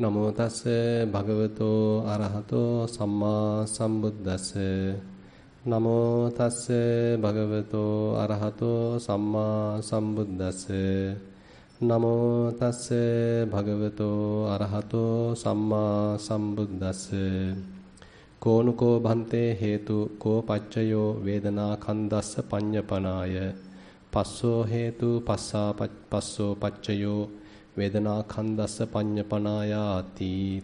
Namo tassa bhagavato arahato samma sambuddhassa. Namo tassa bhagavato arahato samma sambuddhassa. Namo tassa bhagavato arahato samma sambuddhassa. Konuko bhante hetu ko paccayo vedana khandassa panyapanaya. Passo hetu passo paccayo vedana khandassa panyapanaya ati.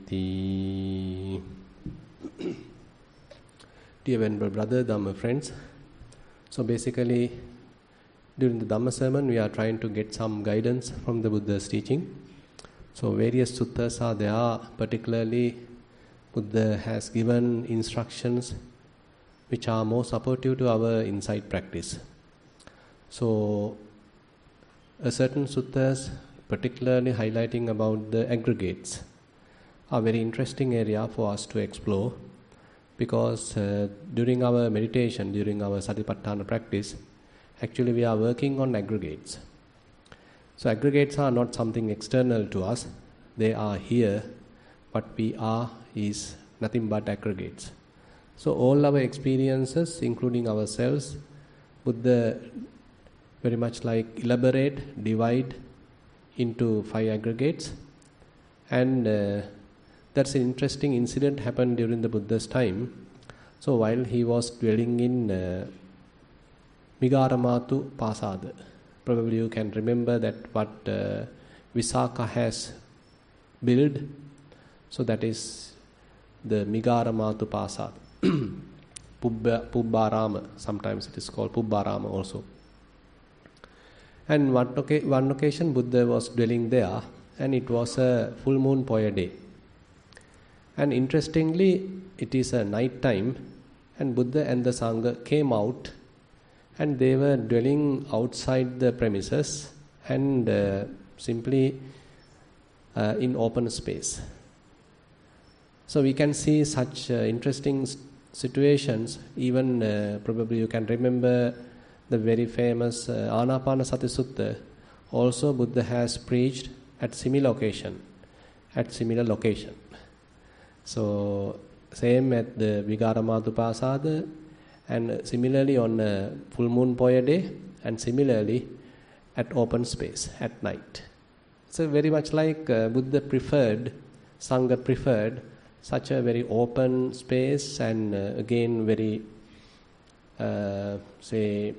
Dear venerable brother, Dhamma friends, so basically during the Dhamma sermon we are trying to get some guidance from the Buddha's teaching. So various suttas are there, particularly Buddha has given instructions which are more supportive to our insight practice. So a certain suttas particularly highlighting about the aggregates are very interesting area for us to explore, because during our meditation, during our Satipatthana practice, actually we are working on aggregates. So aggregates are not something external to us, they are here. What we are is nothing but aggregates. So all our experiences, including ourselves, Buddha very much like elaborate, divide into 5 aggregates. And that's an interesting incident happened during the Buddha's time. So while he was dwelling in Migaramatu Pasada, probably you can remember that what Visakha has built. So that is the Migaramatu Pasada. Pubbarama, sometimes it is called Pubbarama also. And one occasion Buddha was dwelling there, and it was a full moon Poya day. And interestingly, it is a night time, and Buddha and the Sangha came out, and they were dwelling outside the premises and simply in open space. So we can see such interesting situations. Even probably you can remember the very famous Anapanasati Sutta. Also Buddha has preached at similar occasion. So same at the Vigaramādupāsāda, and similarly on full moon Poya day, and similarly at open space at night. So very much like Buddha preferred, Sangha preferred such a very open space, and again very say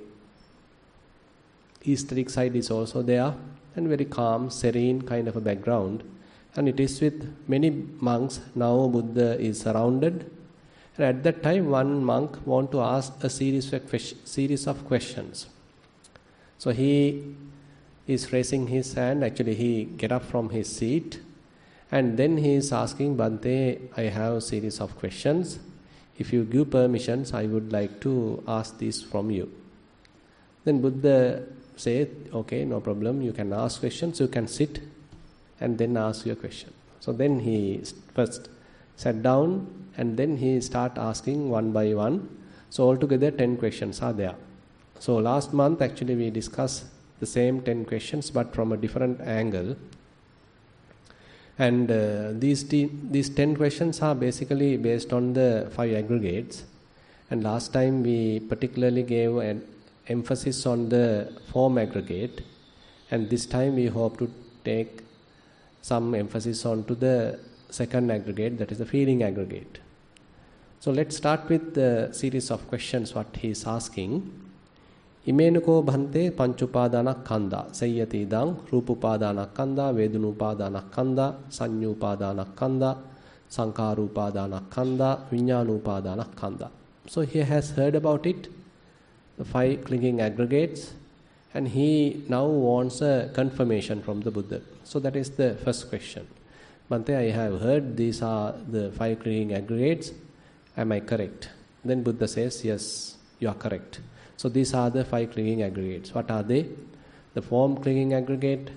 aesthetic side is also there, and very calm, serene kind of a background. And it is with many monks. Now Buddha is surrounded, and at that time one monk want to ask a series of questions. So he is raising his hand. Actually he get up from his seat, and then he is asking, Bhante, I have a series of questions. If you give permissions, I would like to ask this from you. Then Buddha said, okay, no problem, you can ask questions, you can sit and then ask your question. So then he first sat down, and then he start asking one by one. So altogether 10 questions are there. So last month actually we discussed the same 10 questions but from a different angle. And these 10 questions are basically based on the 5 aggregates. And last time we particularly gave an emphasis on the form aggregate. And this time we hope to take some emphasis onto the second aggregate, that is the feeling aggregate. So let's start with the series of questions what he is asking. Imenuko bhante panchupadana kanda sayyati idang rupupadana kanda vedunupadana kanda sannyupadana kanda sankarupadana kanda vinyanupadana kanda. So he has heard about it, the 5 clinging aggregates, and he now wants a confirmation from the Buddha. So that is the first question. Bhante, I have heard these are the 5 clinging aggregates. Am I correct? Then Buddha says, yes, you are correct. So these are the 5 clinging aggregates. What are they? The form clinging aggregate,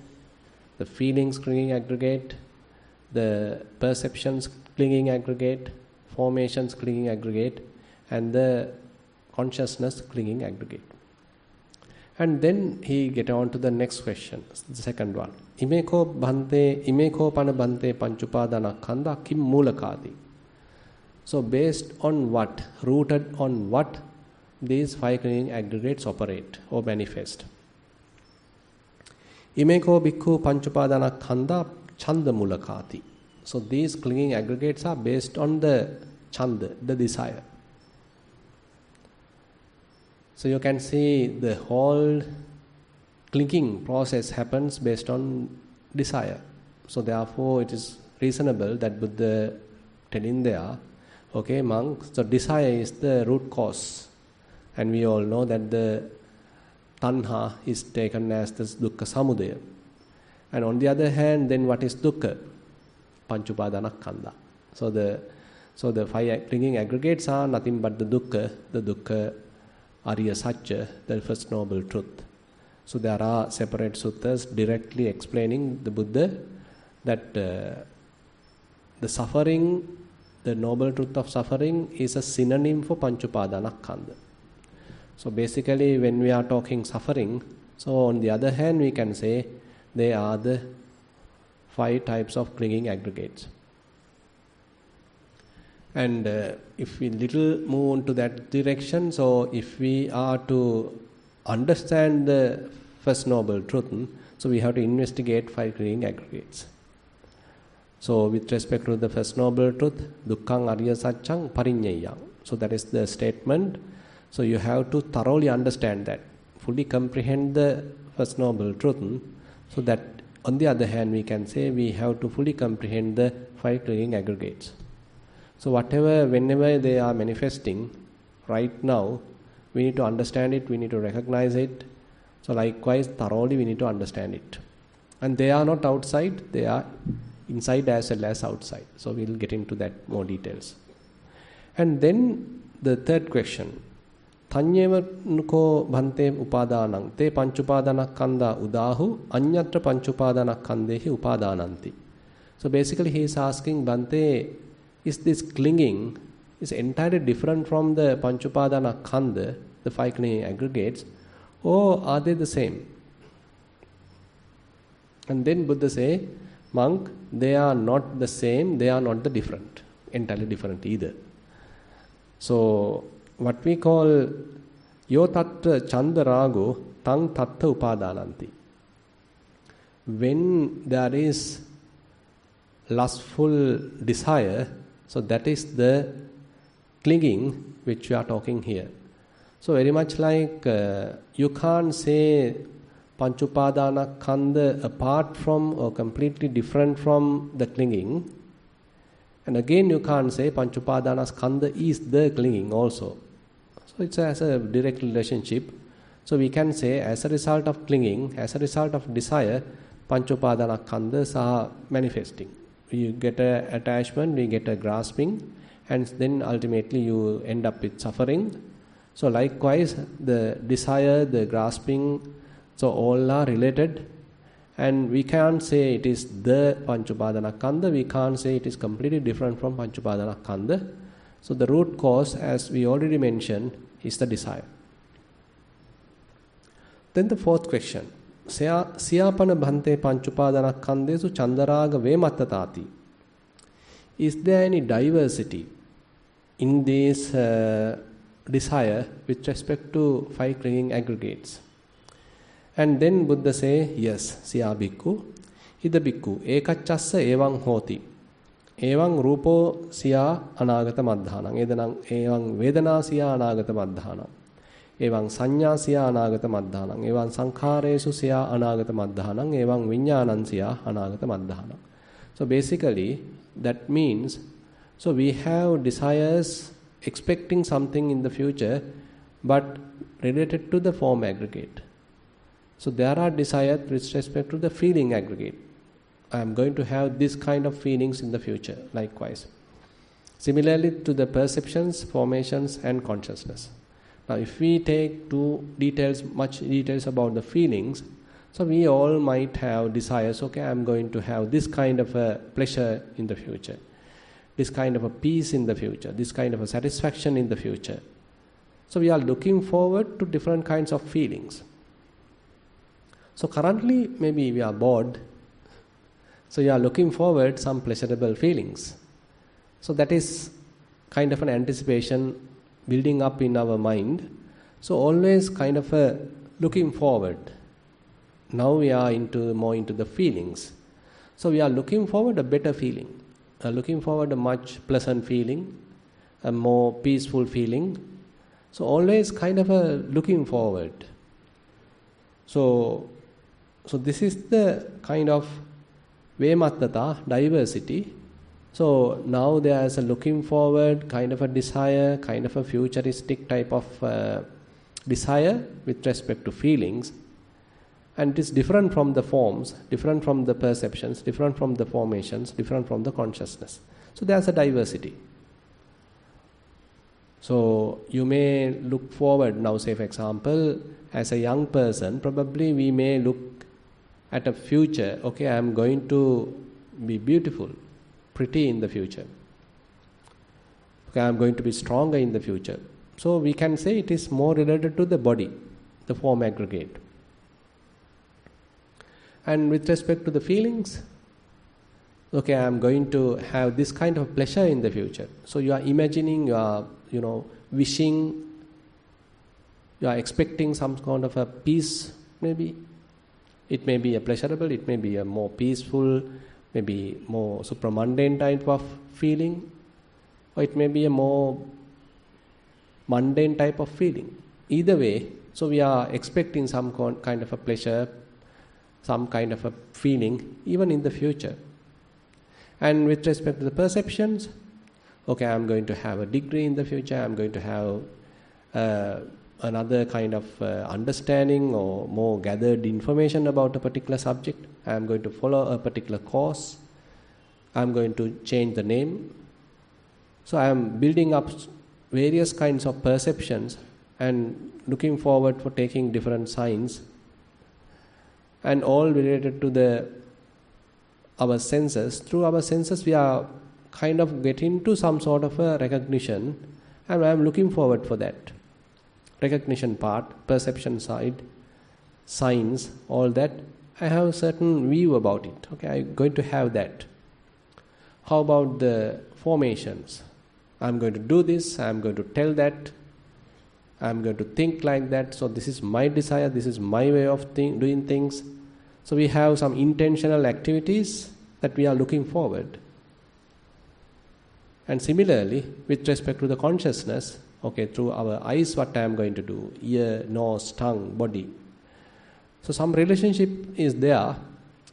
the feelings clinging aggregate, the perceptions clinging aggregate, formations clinging aggregate, and the consciousness clinging aggregate. And then he get on to the next question, the second one. Imeko pana bhante panchupadana khanda kim mulakadi. So based on what, rooted on what these five clinging aggregates operate or manifest. Imeko bhikkhu panchupadana khanda chanda mulakati. So these clinging aggregates are based on the chanda, the desire. So you can see the whole clinging process happens based on desire. So therefore it is reasonable that Buddha telling there, okay monk, so desire is the root cause. And we all know that the tanha is taken as the dukkha samudaya. And on the other hand, then what is dukkha? Panchupadana khanda. So the five clinging aggregates are nothing but the dukkha Arya Satya, the first noble truth. So there are separate suttas directly explaining the Buddha that the suffering, the noble truth of suffering is a synonym for Panchupadana khanda. So basically when we are talking suffering, so on the other hand we can say they are the five types of clinging aggregates. And if we little move into that direction, so if we are to understand the first noble truth, so we have to investigate five clinging aggregates. So with respect to the first noble truth, dukkhaṃ arya sacchaṃ pariññeyaṃ. So that is the statement. So you have to thoroughly understand that, fully comprehend the first noble truth, so that on the other hand we can say we have to fully comprehend the five clinging aggregates. So whenever they are manifesting right now, we need to understand it, we need to recognize it. So likewise, thoroughly we need to understand it. And they are not outside, they are inside as well as outside. So we will get into that more details. And then the third question. Tanyeva nuko bhante upadanang te panchupadana kanda udahu anyatra panchupadana kandehi upadananti. So basically he is asking, Bhante, is this clinging is entirely different from the panchupadana khanda, the five clinging aggregates, or are they the same? And then Buddha say, monk, they are not the same, they are not the different, entirely different either. So what we call yo tattva chandarago tang tattva upadananti. When there is lustful desire, so that is the clinging which we are talking here. So very much like you can't say panchupadana khanda apart from or completely different from the clinging. And again you can't say panchupadana khanda is the clinging also. So it's as a direct relationship. So we can say as a result of clinging, as a result of desire, panchupadana khandas are manifesting. You get an attachment, we get a grasping, and then ultimately you end up with suffering. So likewise, the desire, the grasping, so all are related, and we can't say it is the panchupadana khanda, we can't say it is completely different from panchupadana khanda. So the root cause, as we already mentioned, is the desire. Then the fourth question. Siyapana bhante panchupadana khandesu chandaraga vemattatati. Is there any diversity in this desire with respect to five clinging aggregates? And then Buddha say, yes, siya bhikkhu, ida bhikkhu, ekachassa evang hoti. Evang rupo siya anagata madhanam. Evang vedana siya anagata madhanam. Evang sanya siya anagata madhanam. Evang sankharesu siya anagata madhanam. Evang viññānaṁ siya anagata madhanam. So basically, that means, so we have desires expecting something in the future, but related to the form aggregate. So there are desires with respect to the feeling aggregate. I am going to have this kind of feelings in the future, likewise. Similarly to the perceptions, formations and consciousness. Now if we take much details about the feelings, so we all might have desires, okay, I am going to have this kind of a pleasure in the future, this kind of a peace in the future, this kind of a satisfaction in the future. So we are looking forward to different kinds of feelings. So currently maybe we are bored, so you are looking forward some pleasurable feelings. So that is kind of an anticipation building up in our mind. So always kind of a looking forward. Now we are more into the feelings. So we are looking forward a better feeling, looking forward a much pleasant feeling, a more peaceful feeling. So always kind of a looking forward. So this is the kind of Vemattata, diversity. So now there is a looking forward, kind of a desire, kind of a futuristic type of desire with respect to feelings. And it is different from the forms, different from the perceptions, different from the formations, different from the consciousness. So there is a diversity. So you may look forward now, say for example, as a young person, probably we may look at a future, okay, I am going to be beautiful, pretty in the future. Okay, I am going to be stronger in the future. So we can say it is more related to the body, the form aggregate. And with respect to the feelings, okay, I am going to have this kind of pleasure in the future. So you are imagining, you are, wishing, you are expecting some kind of a peace, maybe. It may be a pleasurable, it may be a more peaceful, maybe more supramundane type of feeling, or it may be a more mundane type of feeling. Either way, so we are expecting some kind of a pleasure, some kind of a feeling, even in the future. And with respect to the perceptions, okay, I am going to have a degree in the future, I am going to have another kind of understanding or more gathered information about a particular subject. I am going to follow a particular course. I am going to change the name. So I am building up various kinds of perceptions and looking forward for taking different signs, and all related to our senses. Through our senses we are kind of getting to some sort of a recognition, and I am looking forward for that. Recognition part, perception side, signs, all that, I have a certain view about it. Okay, I am going to have that. How about the formations? I am going to do this, I am going to tell that, I am going to think like that. So this is my desire, this is my way of doing things. So we have some intentional activities that we are looking forward. And similarly, with respect to the consciousness, okay, through our eyes, what I am going to do, ear, nose, tongue, body. So some relationship is there,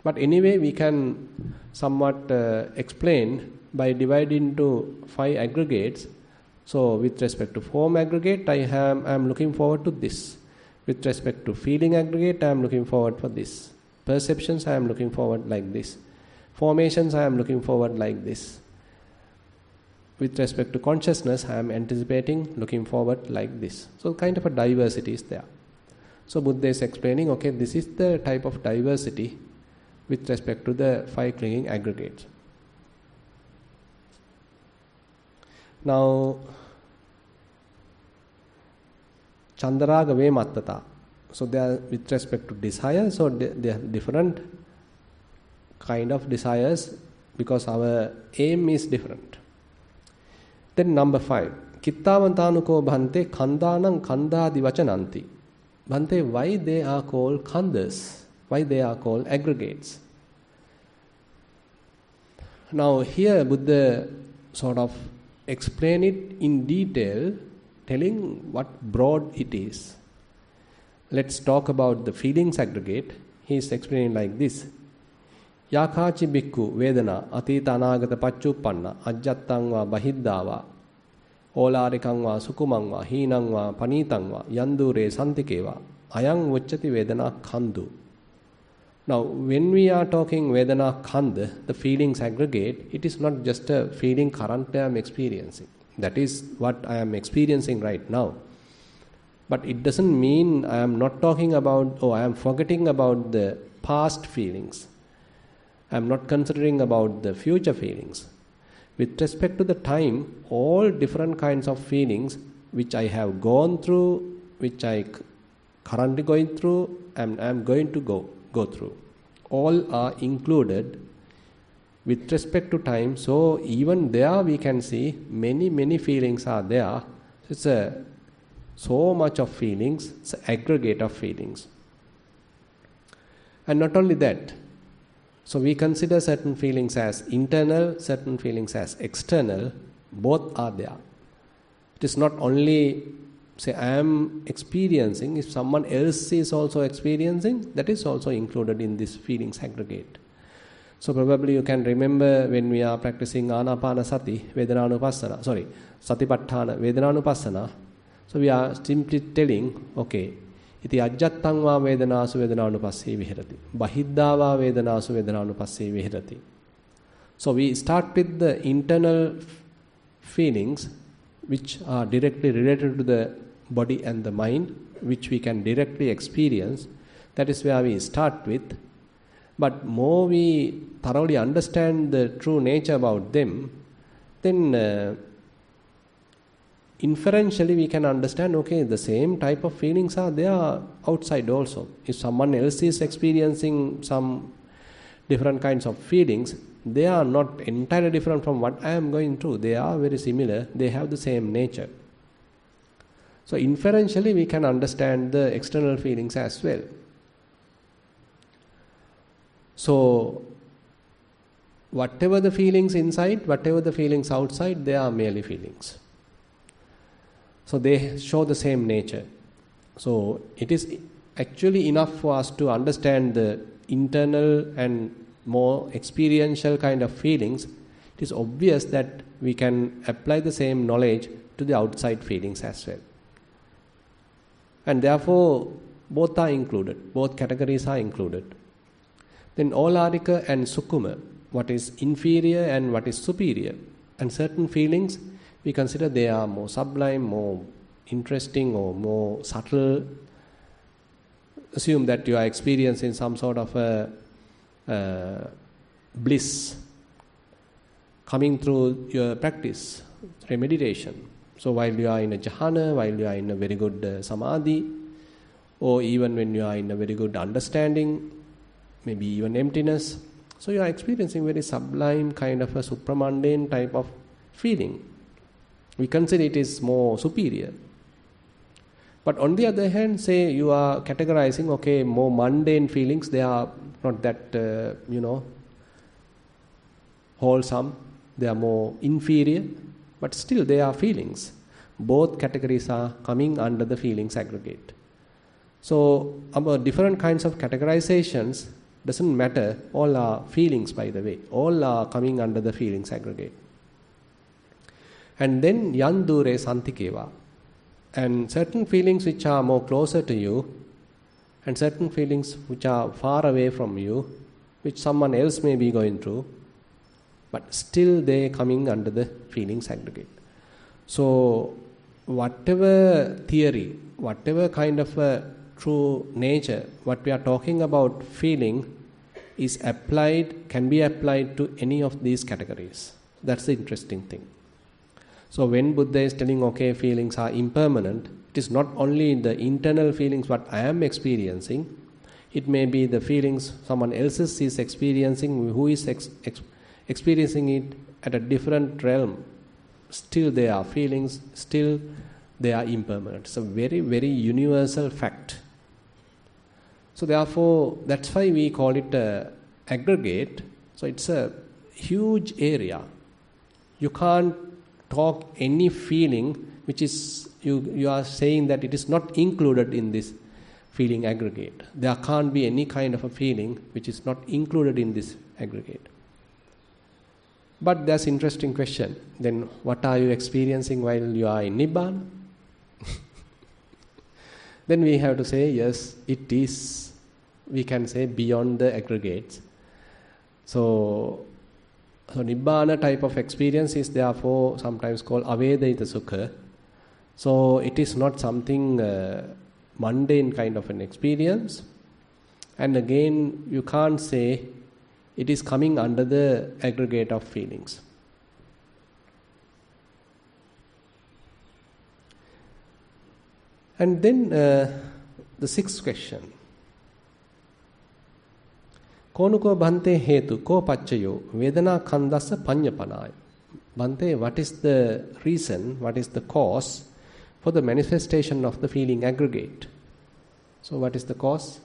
but anyway we can somewhat explain by dividing into 5 aggregates. So with respect to form aggregate, I am looking forward to this. With respect to feeling aggregate, I am looking forward for this. Perceptions, I am looking forward like this. Formations, I am looking forward like this. With respect to consciousness, I am anticipating, looking forward like this. So kind of a diversity is there. So Buddha is explaining, okay, this is the type of diversity with respect to the 5 clinging aggregates. Now, Chandaraga Vemattata. So they are with respect to desire, so they are different kind of desires because our aim is different. Then number 5, Kittavantanuko Bhante Khandanam Khandadi Vachananti. Bhante, why they are called khandas? Why they are called aggregates? Now here Buddha sort of explain it in detail, telling what broad it is. Let's talk about the feelings aggregate. He is explaining like this. Yakachi bhikkhu vedana atita anagata pacchuppanna ajjattang va bahiddha va olarikang va sukumang va hinang va panitang va yandure santike va ayang vucchati vedana khandu. Now when we are talking vedana khand, the feelings aggregate, it is not just a feeling currently I am experiencing. That is what I am experiencing right now. But it doesn't mean I am not talking about, I am forgetting about the past feelings. I am not considering about the future feelings. With respect to the time, all different kinds of feelings which I have gone through, which I currently going through, and I'm going to go through. All are included with respect to time. So even there we can see many feelings are there. It's so much of feelings, it's an aggregate of feelings. And not only that, so we consider certain feelings as internal, certain feelings as external. Both are there. It is not only, say, I am experiencing, if someone else is also experiencing, that is also included in this feelings aggregate. So probably you can remember when we are practicing Anapanasati, Vedananupassana, Satipatthana, Vedananupassana. So we are simply telling, okay, iti ajjattang va vedanasu vedananupassee vihirati. Bahiddha va vedanasu vedananupassee vihirati. So we start with the internal feelings which are directly related to the body and the mind, which we can directly experience. That is where we start with. But more we thoroughly understand the true nature about them, then inferentially we can understand, okay, the same type of feelings are there outside also. If someone else is experiencing some different kinds of feelings, they are not entirely different from what I am going through. They are very similar. They have the same nature. So inferentially we can understand the external feelings as well. So whatever the feelings inside, whatever the feelings outside, they are merely feelings. So they show the same nature. So it is actually enough for us to understand the internal and more experiential kind of feelings. It is obvious that we can apply the same knowledge to the outside feelings as well. And therefore, both are included. Both categories are included. Then Aularika and Sukkuma, what is inferior and what is superior. And certain feelings, we consider they are more sublime, more interesting or more subtle. Assume that you are experiencing some sort of a bliss coming through your practice, through meditation. So while you are in a jhana, while you are in a very good samadhi, or even when you are in a very good understanding, maybe even emptiness, so you are experiencing very sublime kind of a supramundane type of feeling. We consider it is more superior. But on the other hand, say you are categorizing, okay, more mundane feelings, they are not that, wholesome, they are more inferior, but still they are feelings. Both categories are coming under the feelings aggregate. So about different kinds of categorizations, doesn't matter, all are feelings, by the way. All are coming under the feelings aggregate. And then yandure santikeva. And certain feelings which are more closer to you, and certain feelings which are far away from you, which someone else may be going through, but still they coming under the feelings aggregate. So whatever theory, whatever kind of a true nature, what we are talking about feeling is applied, can be applied to any of these categories. That's the interesting thing. So when Buddha is telling, okay, feelings are impermanent, it is not only the internal feelings what I am experiencing, it may be the feelings someone else is experiencing, who is experiencing it at a different realm. Still they are feelings, still they are impermanent. It's a very, very universal fact. So therefore, that's why we call it aggregate. So it's a huge area. You can't talk any feeling which is, you are saying that it is not included in this feeling aggregate. There can't be any kind of a feeling which is not included in this aggregate. But there's an interesting question. Then what are you experiencing while you are in Nibbana? Then we have to say, yes, it is, we can say, beyond the aggregates. So Nibbana type of experience is therefore sometimes called Avedayita Sukha. So it is not something mundane kind of an experience. And again, you can't say it is coming under the aggregate of feelings. And then the sixth question. Konuko bhante hetu ko paccayo vedana khandasa panyapanaya. Bhante, what is the reason, what is the cause for the manifestation of the feeling aggregate? So what is the cause?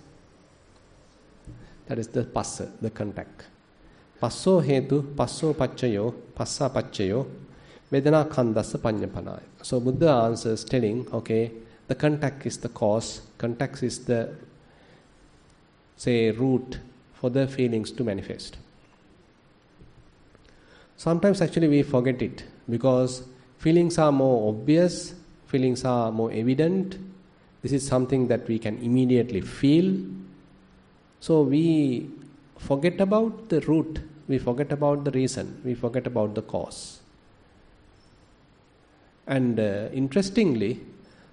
That is the passa, the contact. Passo hetu, passo paccayo, passa paccayo, vedana khandasa panyapanaya. So Buddha answers telling, okay, the contact is the cause, contact is the, say, root for the feelings to manifest. Sometimes actually we forget it because feelings are more obvious, feelings are more evident. This is something that we can immediately feel. So we forget about the root, we forget about the reason, we forget about the cause. And interestingly,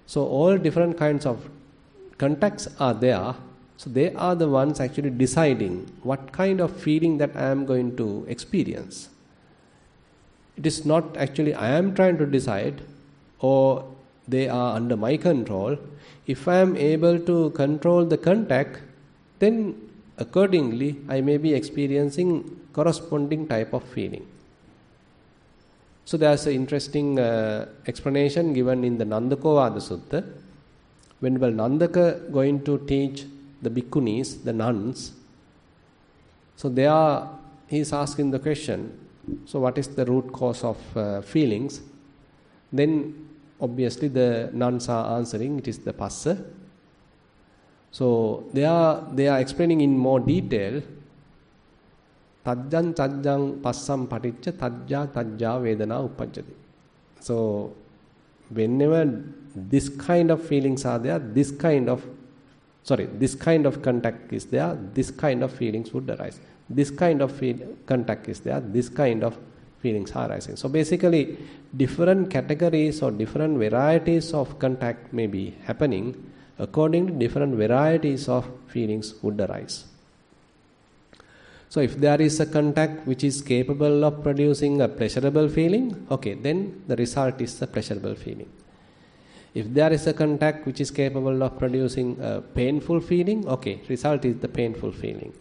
so all different kinds of contacts are there. So they are the ones actually deciding what kind of feeling that I am going to experience. It is not actually I am trying to decide or they are under my control. If I am able to control the contact, then accordingly I may be experiencing corresponding type of feeling. So there's an interesting explanation given in the Nandakovada Sutta. When Nandaka going to teach the bhikkhunis, the nuns, so he is asking the question, so what is the root cause of feelings? Then obviously the nuns are answering, it is the passa. So they are explaining in more detail, tajjan tajjang passam paticca tajja tajja vedana uppajjati. So whenever this kind of feelings are there, this kind of contact is there, this kind of feelings would arise. This kind of contact is there, this kind of feelings are arising. So basically, different categories or different varieties of contact may be happening according to different varieties of feelings would arise. So if there is a contact which is capable of producing a pleasurable feeling, okay, then the result is a pleasurable feeling. If there is a contact which is capable of producing a painful feeling, okay, result is the painful feeling.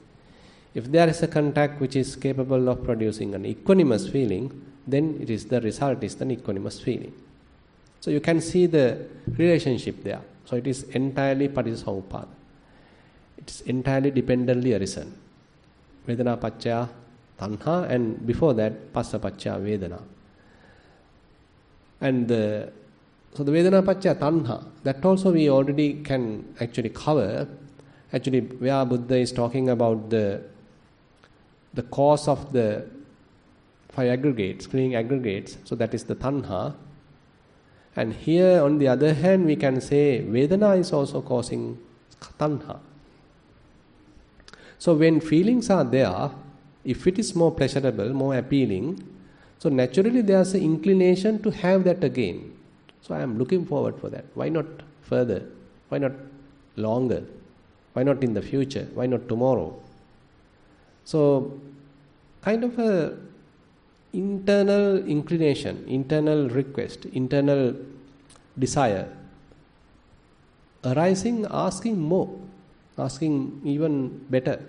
If there is a contact which is capable of producing an equanimous feeling, then the result is an equanimous feeling. So you can see the relationship there. So it is entirely Paticcasamuppada. It is entirely dependently arisen. Vedana paccaya tanha, and before that passa paccaya vedana. And so the Vedana paccaya tanha, that also we already can actually cover. Actually, where Buddha is talking about the cause of the five aggregates, feeling aggregates, so that is the tanha. And here, on the other hand, we can say Vedana is also causing tanha. So when feelings are there, if it is more pleasurable, more appealing, so naturally there is an inclination to have that again. So I am looking forward for that. Why not further? Why not longer? Why not in the future? Why not tomorrow? So kind of a internal inclination, internal request, internal desire arising, asking more, asking even better.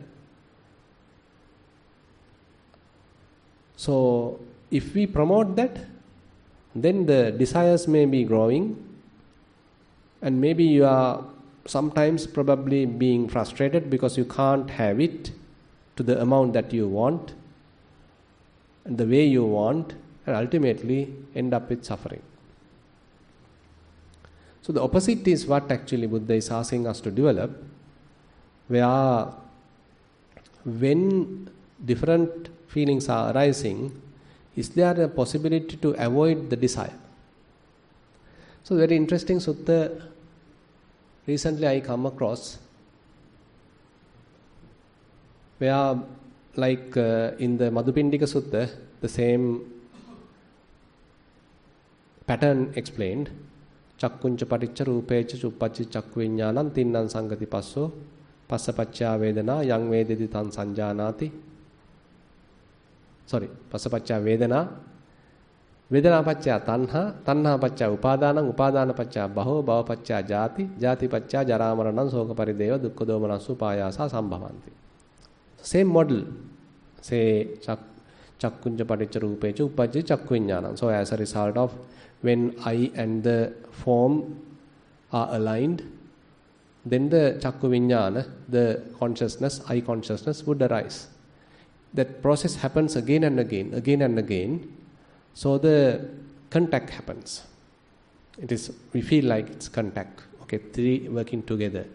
So if we promote that, then the desires may be growing, and maybe you are sometimes probably being frustrated because you can't have it to the amount that you want and the way you want, and ultimately end up with suffering. So the opposite is what actually Buddha is asking us to develop, where when different feelings are arising, is there a possibility to avoid the desire? So very interesting sutta recently I come across, where like in the Madhupindika Sutta, the same pattern explained. Chakkuncha paticca rupecha chuppacci chakku viññānam tinnan sangati passo passa paccaya vedana yang vedati tan sanjanati. Sorry, passa paccaya vedana Vedana paccaya tanha, tanha paccaya upadana, upadana paccaya bhava, bhava paccaya jati, jati paccaya jara marana, soka parideva, dukkha domanassu payasa sambhavanti. Same model. Say chakkunja paticca rupecha uppajjati chakku vijnana. So as a result of when I and the form are aligned, then the chakku vijnana, the consciousness, I consciousness would arise. That process happens again and again, again and again. So the contact happens. We feel like it's contact. Okay, three working together.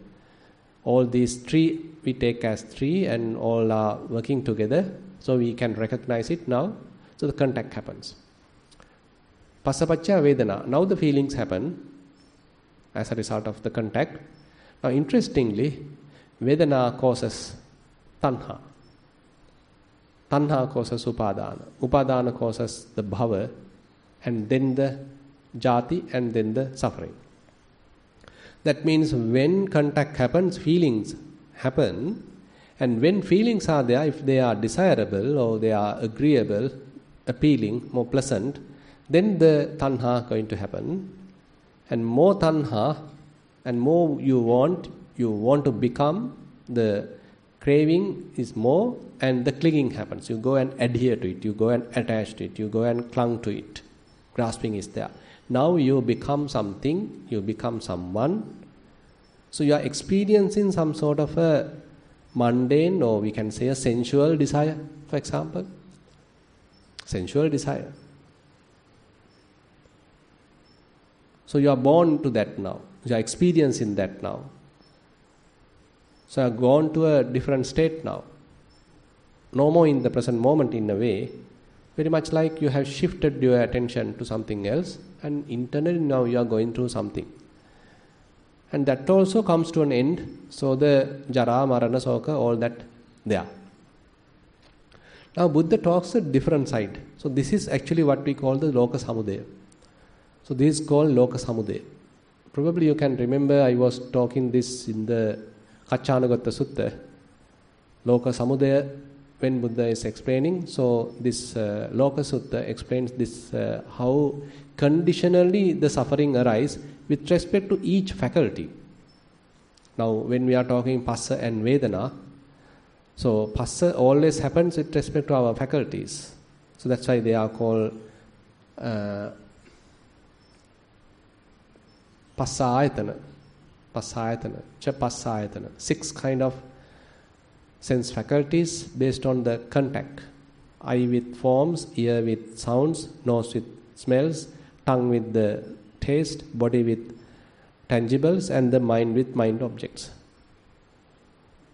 All these three we take as three and all are working together. So we can recognize it now. So the contact happens. Passapaccaya vedana. Now the feelings happen as a result of the contact. Now interestingly, vedana causes tanha. Tanha causes upadana. Upadana causes the bhava, and then the jati, and then the suffering. That means when contact happens, feelings happen, and when feelings are there, if they are desirable or they are agreeable, appealing, more pleasant, then the tanha going to happen. And more tanha, and more you want to become, the craving is more, and the clinging happens. You go and adhere to it, you go and attach to it, you go and clung to it. Grasping is there. Now you become something, you become someone. So you are experiencing some sort of a mundane, or we can say a sensual desire, for example. Sensual desire. So you are born to that now. You are experiencing that now. So you are gone to a different state now. No more in the present moment in a way. Very much like you have shifted your attention to something else, and internally now you are going through something. And that also comes to an end. So the jara, marana, soka, all that there. Now Buddha talks a different side. So this is actually what we call the loka samudaya. So this is called loka samudaya. Probably you can remember I was talking this in the Kacchanagotta Sutta. Loka samudaya, when Buddha is explaining, so this Loka Sutta explains this how conditionally the suffering arises with respect to each faculty. Now when we are talking passa and vedana, so passa always happens with respect to our faculties. So that's why they are called passayatana, passayatana, 6 kind of sense faculties based on the contact. Eye with forms, ear with sounds, nose with smells, tongue with the taste, body with tangibles, and the mind with mind objects.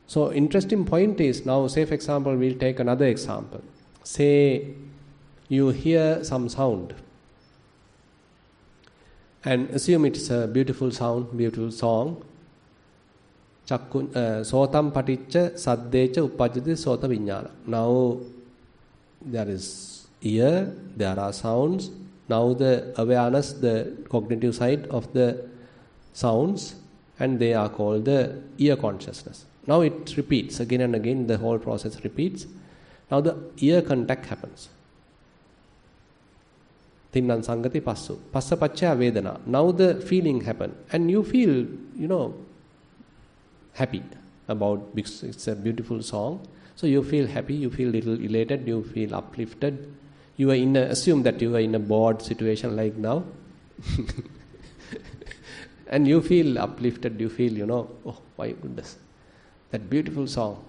So interesting point is, now say for example, we'll take another example. Say you hear some sound and assume it's a beautiful sound, beautiful song. Sotam paticca saddecha uppajjati sota vijnana. Now there is ear, there are sounds. Now the awareness, the cognitive side of the sounds, and they are called the ear consciousness. Now it repeats again and again, the whole process repeats. Now the ear contact happens. Tinnan sangati passu. Passa paccaya vedana. Now the feeling happen, and you feel, happy about, because it's a beautiful song. So you feel happy, you feel little elated, you feel uplifted. You are assume that you are in a bored situation like now. And you feel uplifted, you feel, oh my goodness, that beautiful song.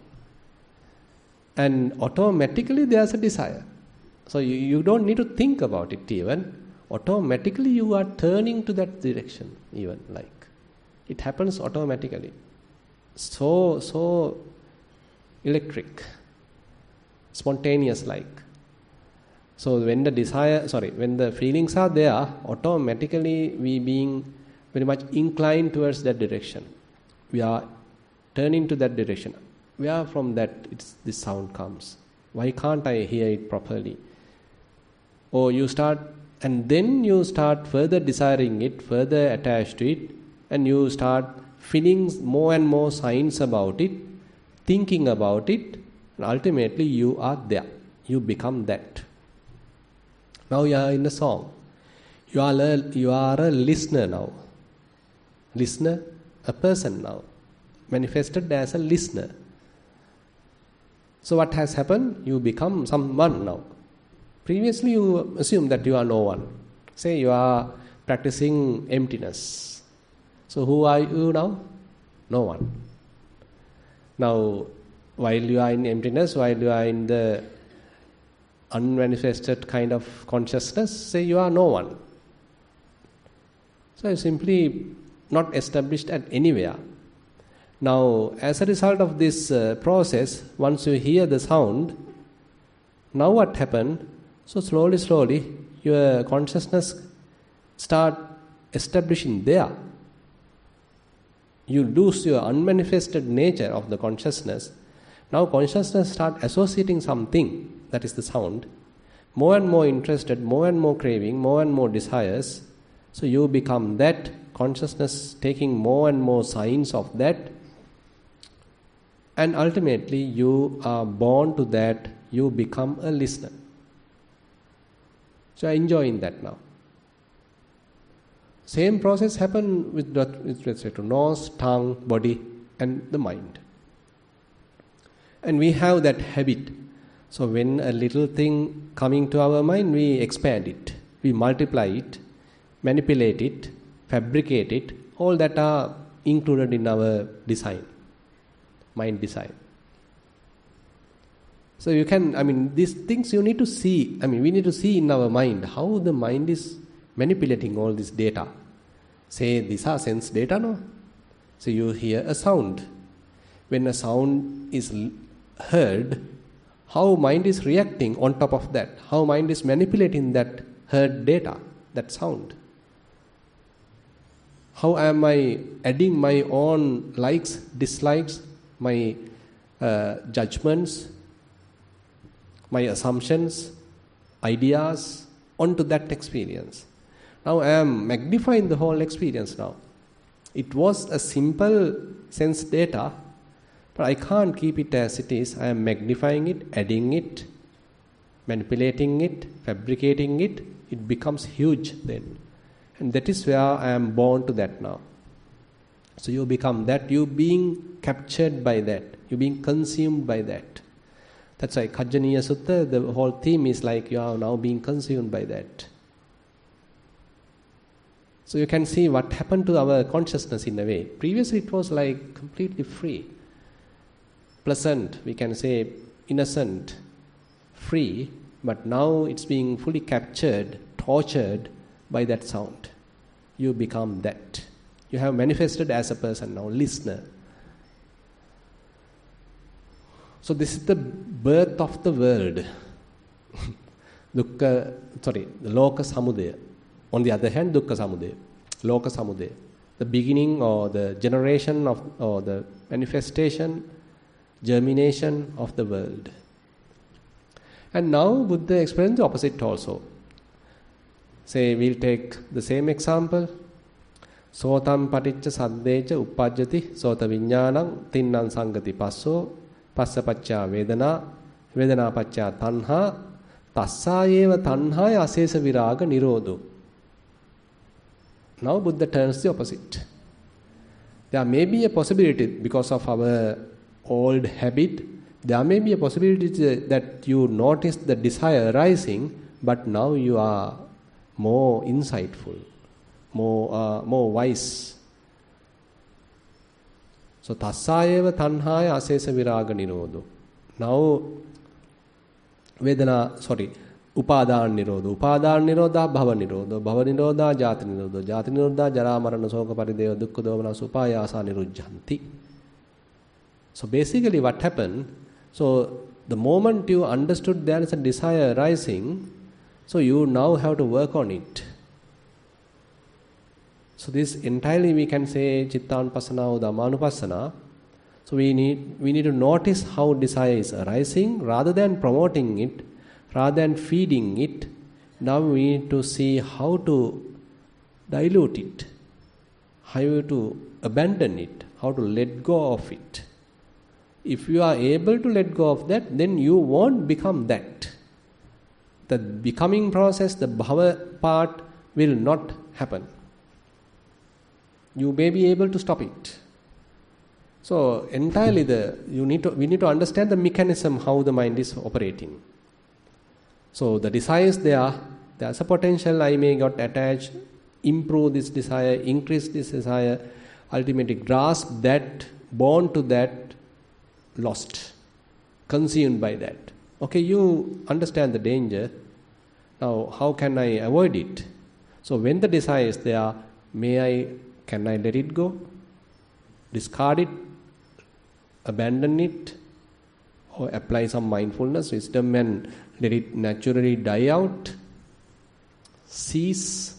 And automatically there's a desire. So you don't need to think about it even. Automatically you are turning to that direction even, like. It happens automatically. So electric, spontaneous like. So when the feelings are there, automatically we being very much inclined towards that direction. We are turning to that direction. Where from that this sound comes? Why can't I hear it properly? Or then you start further desiring it, further attached to it, and you start feeling more and more signs about it, thinking about it, and ultimately you are there. You become that. Now you are in a song. You are a listener now. Listener, a person now. Manifested as a listener. So what has happened? You become someone now. Previously you assume that you are no one. Say you are practicing emptiness. So who are you now? No one. Now, while you are in emptiness, while you are in the unmanifested kind of consciousness, say you are no one. So you simply not established at anywhere. Now, as a result of this process, once you hear the sound, now what happened? So slowly, your consciousness start establishing there. You lose your unmanifested nature of the consciousness. Now consciousness start associating something, that is the sound, more and more interested, more and more craving, more and more desires. So you become that, consciousness taking more and more signs of that, and ultimately you are born to that, you become a listener. So you are enjoying that now. Same process happened with respect to nose, tongue, body and the mind. And we have that habit. So when a little thing coming to our mind, we expand it, we multiply it, manipulate it, fabricate it, all that are included in our design, mind design. So you can, these things you need to see, we need to see in our mind how the mind is manipulating all this data. Say these are sense data, no? So you hear a sound. When a sound is heard, how mind is reacting on top of that, how mind is manipulating that heard data, that sound. How am I adding my own likes, dislikes, my judgments, my assumptions, ideas onto that experience. Now I am magnifying the whole experience now. It was a simple sense data, but I can't keep it as it is. I am magnifying it, adding it, manipulating it, fabricating it. It becomes huge then. And that is where I am born to that now. So you become that, you being captured by that, you being consumed by that. That's why Kajjaniya Sutta, the whole theme is like you are now being consumed by that. So you can see what happened to our consciousness in a way. Previously it was like completely free, pleasant, we can say innocent, free, but now it's being fully captured, tortured by that sound. You become that. You have manifested as a person now, listener. So this is the birth of the world. The Loka Samudaya. On the other hand, Dukkha Samudaya, Loka Samudaya. The beginning or the generation of, or the manifestation, germination of the world. And now Buddha explains the opposite also. Say, we'll take the same example. Sotam paticca saddecha uppajjati sota viññānaṁ tinnaṁ sangati passo passa pacca vedana vedana pacca tanha tassāyeva tanhāya asesa viraga nirodho. Now Buddha turns the opposite. There may be a possibility because of our old habit, there may be a possibility that you notice the desire arising, but now you are more insightful, more wise. So tassāyeva tanhāya asesa viraga nirodho. Now upadāna nirodho. Upadāna nirodha bhava nirodho. Bhava nirodha jati nirodho. Jati nirodha jara marana soka parideva dukkha domana supāyāsā nirujjanti. So basically what happened, so the moment you understood there is a desire arising, so you now have to work on it. So this entirely we can say Chittanupassana or Dhammanupassana. So we need to notice how desire is arising rather than promoting it, rather than feeding it. Now we need to see how to dilute it, how to abandon it, how to let go of it. If you are able to let go of that, then you won't become that. the becoming process, the bhava part will not happen. You may be able to stop it. So entirely we need to understand the mechanism how the mind is operating. So the desire is there. There's a potential I may get attached, improve this desire, increase this desire, ultimately grasp that, born to that, lost, consumed by that. Okay, you understand the danger. Now, how can I avoid it? So when the desire is there, can I let it go? Discard it? Abandon it? Or apply some mindfulness, wisdom and let it naturally die out? Cease?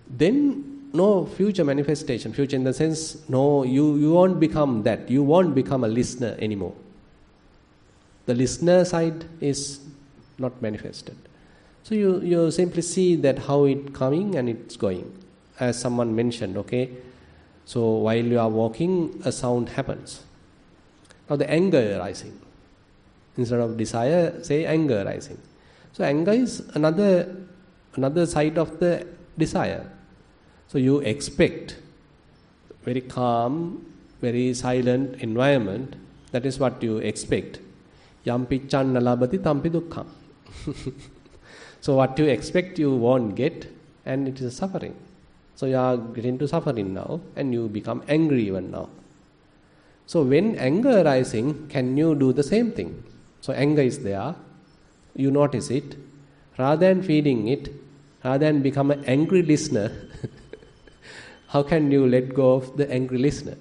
Then no future manifestation. Future in the sense, no, you won't become that. You won't become a listener anymore. The listener side is not manifested. So you simply see that how it's coming and it's going. As someone mentioned, okay, so while you are walking, a sound happens. Now the anger arising. Instead of desire, say anger arising. So anger is another side of the desire. So you expect very calm, very silent environment. That is what you expect. Yam picchan nalabati tampi dukkham. So what you expect you won't get, and it is suffering. So you are getting to suffering now, and you become angry even now. So when anger arising, can you do the same thing? So anger is there, you notice it. Rather than feeding it, rather than become an angry listener, how can you let go of the angry listener?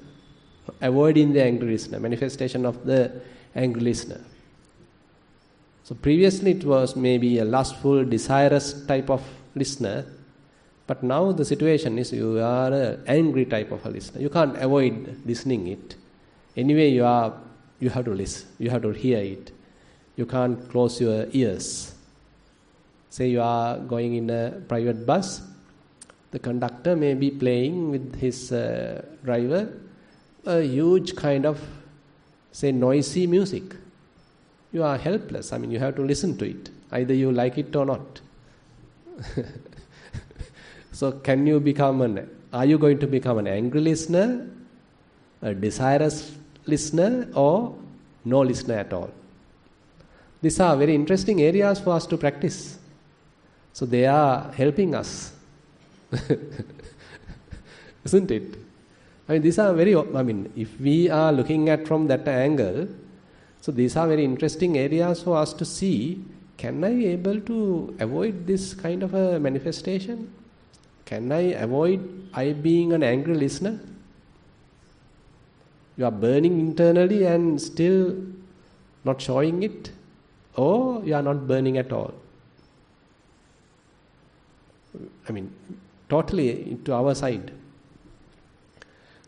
Avoiding the angry listener, manifestation of the angry listener. So previously it was maybe a lustful, desirous type of listener, but now the situation is you are an angry type of a listener. You can't avoid listening it. Anyway, you have to listen. You have to hear it. You can't close your ears. Say you are going in a private bus. The conductor may be playing with his driver a huge kind of, say, noisy music. You are helpless. I mean, you have to listen to it. Either you like it or not. So are you going to become an angry listener, a desirous listener, or no listener at all? These are very interesting areas for us to practice. So they are helping us. Isn't it? These are if we are looking at from that angle, so these are very interesting areas for us to see, can I able to avoid this kind of a manifestation? Can I avoid being an angry listener? You are burning internally and still not showing it, or you are not burning at all. Totally to our side.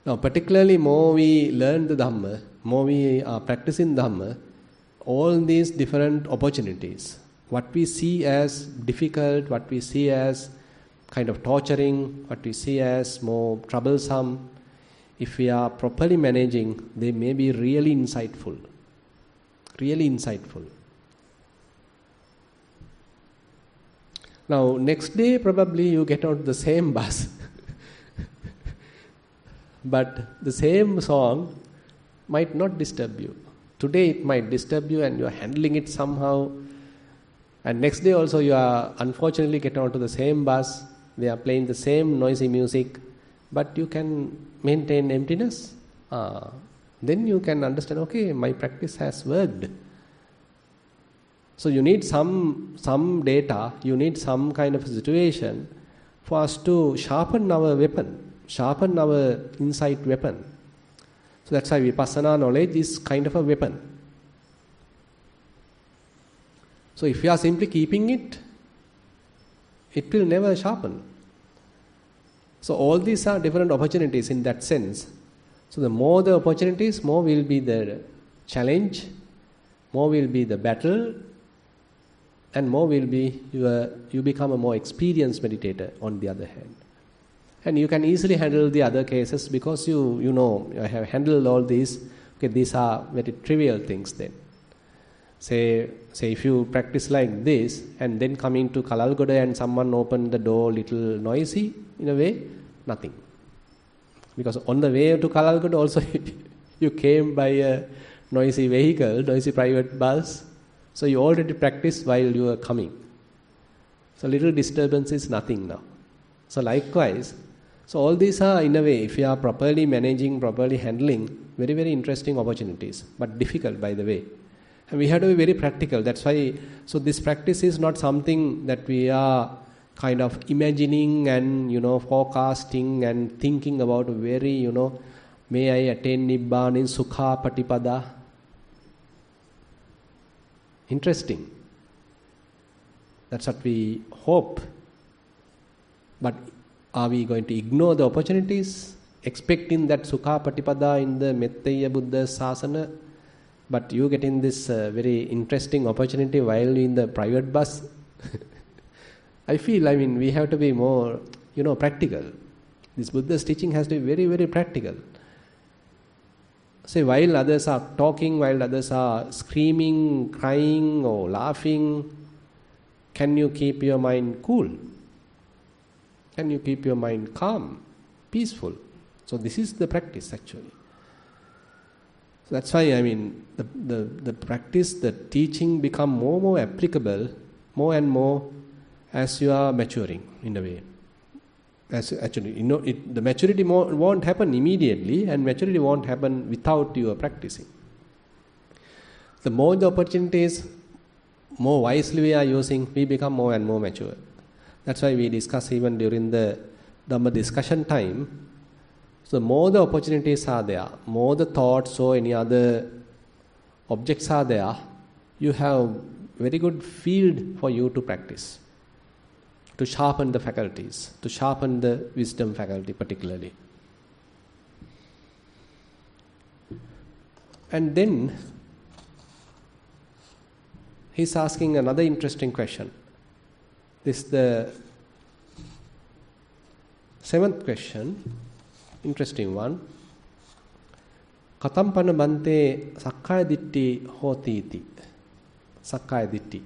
Now, particularly more we learn the Dhamma, more we are practicing Dhamma, all these different opportunities, what we see as difficult, what we see as kind of torturing, what we see as more troublesome, if we are properly managing, they may be really insightful. Really insightful. Now, next day probably you get on the same bus. But the same song might not disturb you. Today it might disturb you and you are handling it somehow. And next day also you are unfortunately get onto the same bus. They are playing the same noisy music. But you can maintain emptiness. Then you can understand, okay, my practice has worked. So you need some data, you need some kind of situation for us to sharpen our weapon, sharpen our insight weapon. So that's why Vipassana knowledge is kind of a weapon. So if you are simply keeping it, it will never sharpen. So all these are different opportunities in that sense. So the more the opportunities, more will be the challenge, more will be the battle, and more will be you become a more experienced meditator on the other hand. And you can easily handle the other cases because you have handled all these. Okay, these are very trivial things then. Say if you practice like this and then coming to Kalalgoda and someone opened the door little noisy, in a way, nothing. Because on the way to Kalalgoda also you came by a noisy vehicle, noisy private bus. So you already practiced while you were coming. So little disturbance is nothing now. So likewise, so all these are in a way, if you are properly managing, properly handling, very, very interesting opportunities, but difficult by the way. And we have to be very practical. That's why, so this practice is not something that we are kind of imagining and, forecasting and thinking about very, may I attain Nibbana in Sukha Patipada. Interesting. That's what we hope. But are we going to ignore the opportunities, expecting that Sukha Patipada in the Metteya Buddha Sasana? But you get in this very interesting opportunity while in the private bus. I feel, we have to be more, practical. This Buddha's teaching has to be very, very practical. Say, while others are talking, while others are screaming, crying or laughing, can you keep your mind cool? Can you keep your mind calm, peaceful? So this is the practice actually. So that's why the practice, the teaching become more and more applicable, more and more as you are maturing in a way. As actually, the maturity won't happen immediately, and maturity won't happen without you practicing. The more the opportunities, more wisely we are using, we become more and more mature. That's why we discuss even during the Dhamma discussion time. So more the opportunities are there, more the thoughts or any other objects are there, you have very good field for you to practice, to sharpen the faculties, to sharpen the wisdom faculty particularly. And then he's asking another interesting question. This is the 7th question. Interesting one. Katampana bante sakkaya ditti hoti iti. Sakkaya ditti.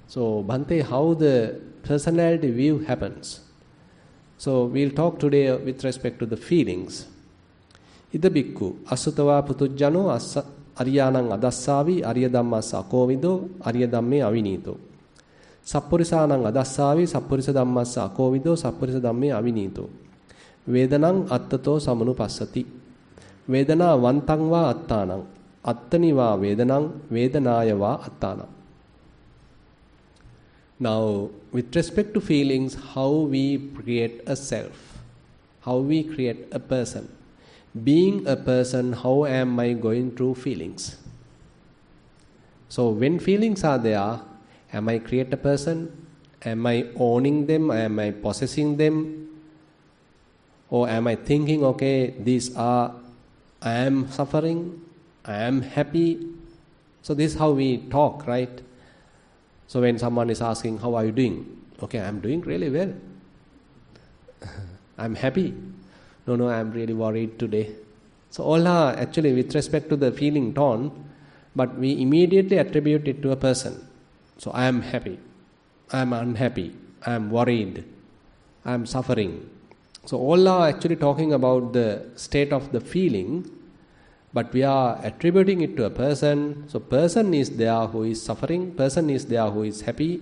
So bante, how the personality view happens. So we'll talk today with respect to the feelings. Ida bhikkhu asutava putujjano assa ariyanang adassavi ariya dhammassa akovido ariya dhamme avinito. Sappurisanang adassavi sappurisa dhammassa akovido sappurisa dhamme avinito. Vedanang attato samanupassati. Vedana vantang va attanang. Attani va vedanang vedanaya va attanang. Now, with respect to feelings, how we create a self, how we create a person. Being a person, how am I going through feelings? So, when feelings are there, am I create a person? Am I owning them? Am I possessing them? Or am I thinking, okay, these are, I am suffering, I am happy. So this is how we talk, right? So when someone is asking, how are you doing? Okay, I am doing really well. I am happy. No, I am really worried today. So all are actually with respect to the feeling tone, but we immediately attribute it to a person. So I am happy, I am unhappy, I am worried, I am suffering. So all are actually talking about the state of the feeling, but we are attributing it to a person. So person is there who is suffering, person is there who is happy,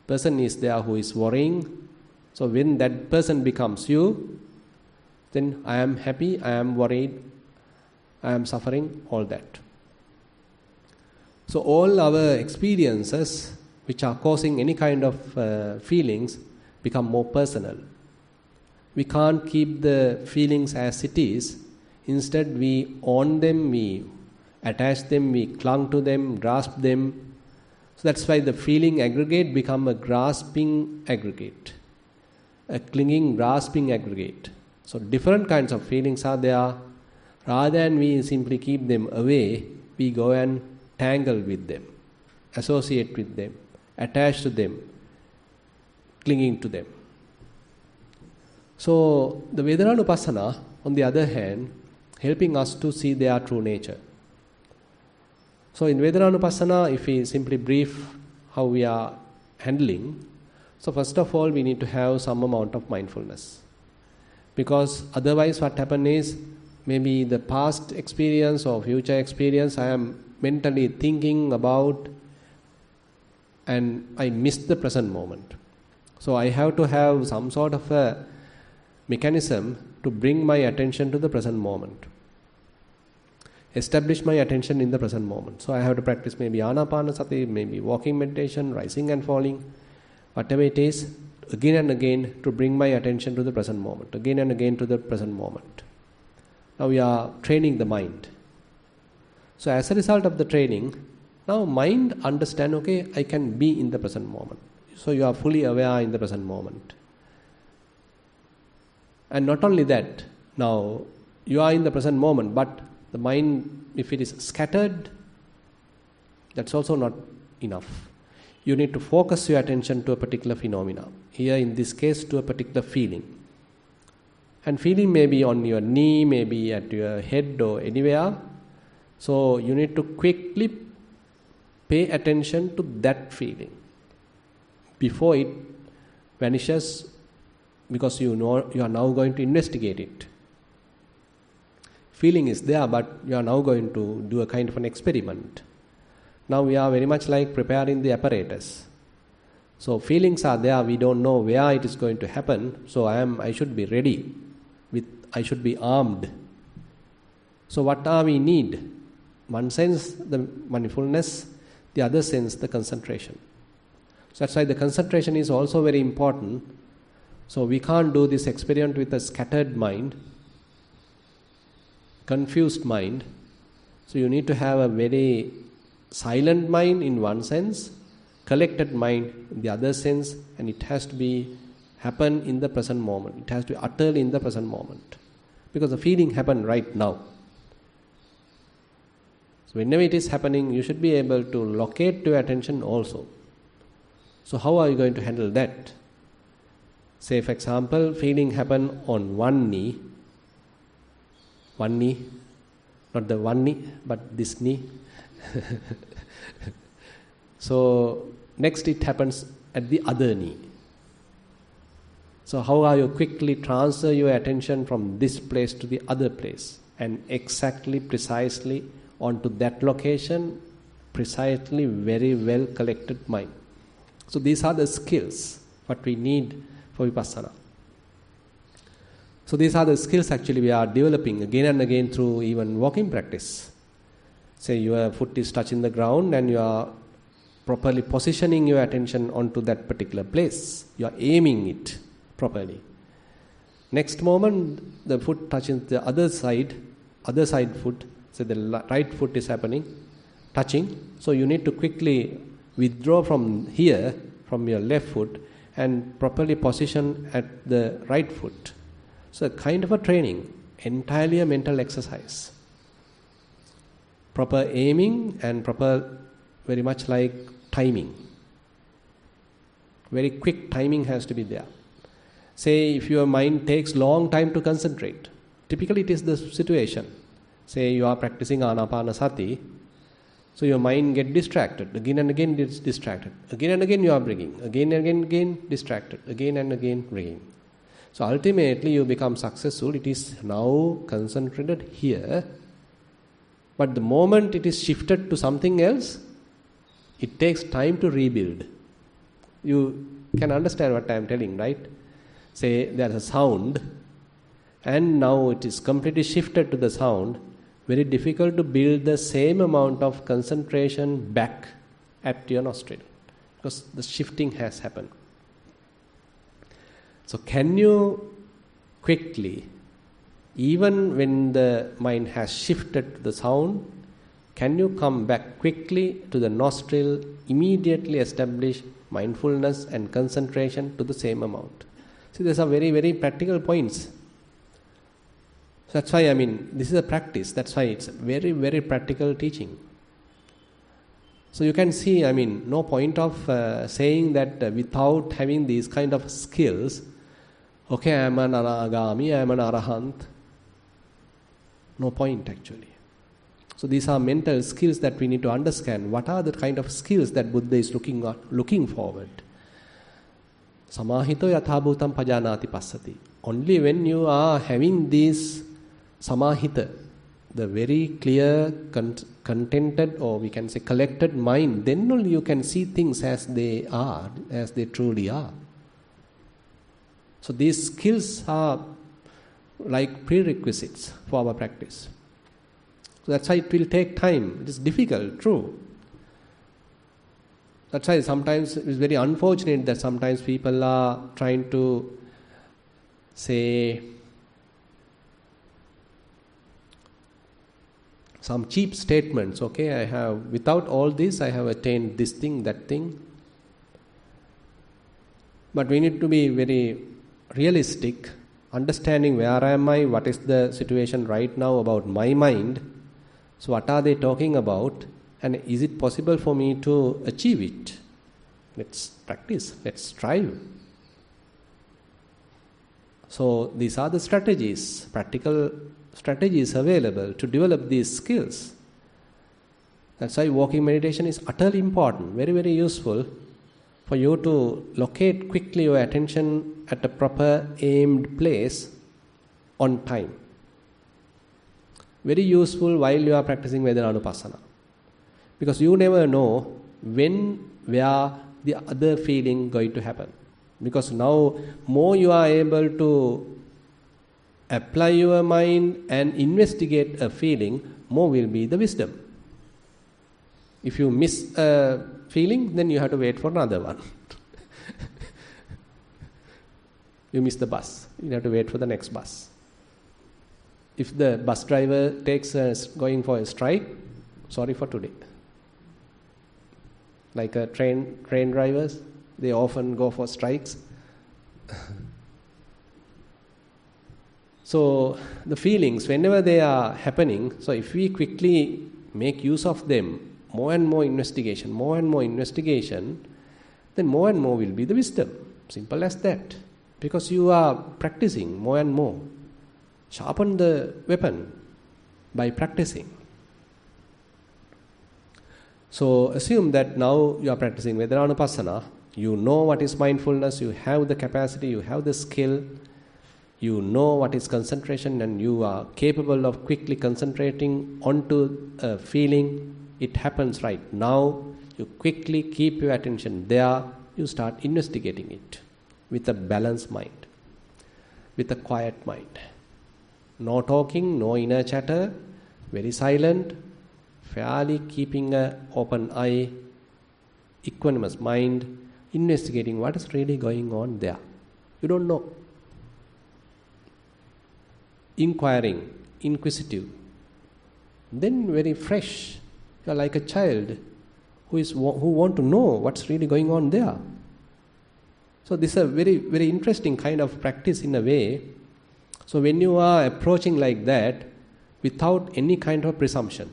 person is there who is worrying. So when that person becomes you, then I am happy, I am worried, I am suffering, all that. So all our experiences which are causing any kind of feelings become more personal. We can't keep the feelings as it is. Instead, we own them, we attach them, we clung to them, grasp them. So that's why the feeling aggregate become a grasping aggregate, a clinging, grasping aggregate. So different kinds of feelings are there. Rather than we simply keep them away, we go and tangle with them, associate with them, attach to them, clinging to them. So the Vedananupassana, on the other hand, helping us to see their true nature. So in Vedananupassana, if we simply brief how we are handling, so first of all we need to have some amount of mindfulness. Because otherwise what happens is, maybe the past experience or future experience I am mentally thinking about and I miss the present moment. So I have to have some sort of a mechanism to bring my attention to the present moment. Establish my attention in the present moment. So I have to practice maybe Anapanasati, maybe walking meditation, rising and falling, whatever it is, again and again to bring my attention to the present moment, again and again to the present moment. Now we are training the mind. So as a result of the training, now mind understand, okay, I can be in the present moment. So you are fully aware in the present moment. And not only that, now you are in the present moment, but the mind, if it is scattered, that's also not enough. You need to focus your attention to a particular phenomena. Here in this case, to a particular feeling. And feeling may be on your knee, maybe at your head or anywhere. So you need to quickly pay attention to that feeling before it vanishes, because you know you are now going to investigate it. Feeling is there, but you are now going to do a kind of an experiment. Now we are very much like preparing the apparatus. So feelings are there, we don't know where it is going to happen. So I should be ready. I should be armed. So what are we need? One sense the mindfulness, the other sense the concentration. So that's why the concentration is also very important. So we can't do this experiment with a scattered mind, confused mind. So you need to have a very silent mind in one sense, collected mind in the other sense, and it has to be happen in the present moment. It has to be utterly in the present moment. Because the feeling happened right now. So whenever it is happening, you should be able to locate your attention also. So how are you going to handle that? Say for example, feeling happen on one knee, not the one knee, but this knee. So next it happens at the other knee. So how are you quickly transfer your attention from this place to the other place and exactly, precisely onto that location, precisely, very well collected mind. So these are the skills what we need for Vipassana. So these are the skills actually we are developing again and again through even walking practice. Say your foot is touching the ground and you are properly positioning your attention onto that particular place. You are aiming it properly. Next moment the foot touches the other side foot. So the right foot is touching. So you need to quickly withdraw from here, from your left foot, and properly position at the right foot. So a kind of a training, entirely a mental exercise. Proper aiming and proper, very much like timing. Very quick timing has to be there. Say if your mind takes long time to concentrate, typically it is the situation. Say you are practicing Anapanasati, so your mind get distracted, again and again it's distracted. Again and again you are bringing, again and again distracted, again and again bringing. So ultimately you become successful, it is now concentrated here, but the moment it is shifted to something else, it takes time to rebuild. You can understand what I am telling, right? Say there is a sound and now it is completely shifted to the sound. Very difficult to build the same amount of concentration back at your nostril because the shifting has happened. So can you quickly, even when the mind has shifted to the sound, can you come back quickly to the nostril, immediately establish mindfulness and concentration to the same amount? See, these are very, very practical points. That's why, this is a practice. That's why it's very, very practical teaching. So you can see, no point of saying that without having these kind of skills, okay, I am an anagami, I am an arahant. No point actually. So these are mental skills that we need to understand. What are the kind of skills that Buddha is looking forward? Samahito yathabhutam pajanati passati. Only when you are having this samahita, the very clear, contented, or we can say collected mind, then only you can see things as they are, as they truly are. So these skills are like prerequisites for our practice. So that's why it will take time. It is difficult, true. That's why sometimes it's very unfortunate that sometimes people are trying to say some cheap statements. Okay, without all this, I have attained this thing, that thing. But we need to be very realistic, understanding where am I, what is the situation right now about my mind. So what are they talking about, and is it possible for me to achieve it? Let's practice, let's strive. So these are the strategies, practical strategies available to develop these skills. That's why walking meditation is utterly important, very, very useful for you to locate quickly your attention at a proper aimed place on time. Very useful while you are practicing Vedananupassana. Because you never know when, where the other feeling going to happen. Because now more you are able to apply your mind and investigate a feeling, more will be the wisdom. If you miss a feeling, then you have to wait for another one. You miss the bus, you have to wait for the next bus. If the bus driver going for a strike, sorry for today. Like train drivers, they often go for strikes. So the feelings, whenever they are happening, so if we quickly make use of them, more and more investigation, then more and more will be the wisdom. Simple as that. Because you are practicing more and more. Sharpen the weapon by practicing. So assume that now you are practicing Vedananupassana, you know what is mindfulness, you have the capacity, you have the skill, you know what is concentration, and you are capable of quickly concentrating onto a feeling. It happens right now. You quickly keep your attention there. You start investigating it with a balanced mind, with a quiet mind. No talking, no inner chatter, very silent, fairly keeping an open eye, equanimous mind, investigating what is really going on there. You don't know. Inquiring, inquisitive. Then very fresh. You are like a child who want to know what's really going on there. So this is a very, very interesting kind of practice in a way. So when you are approaching like that, without any kind of presumption,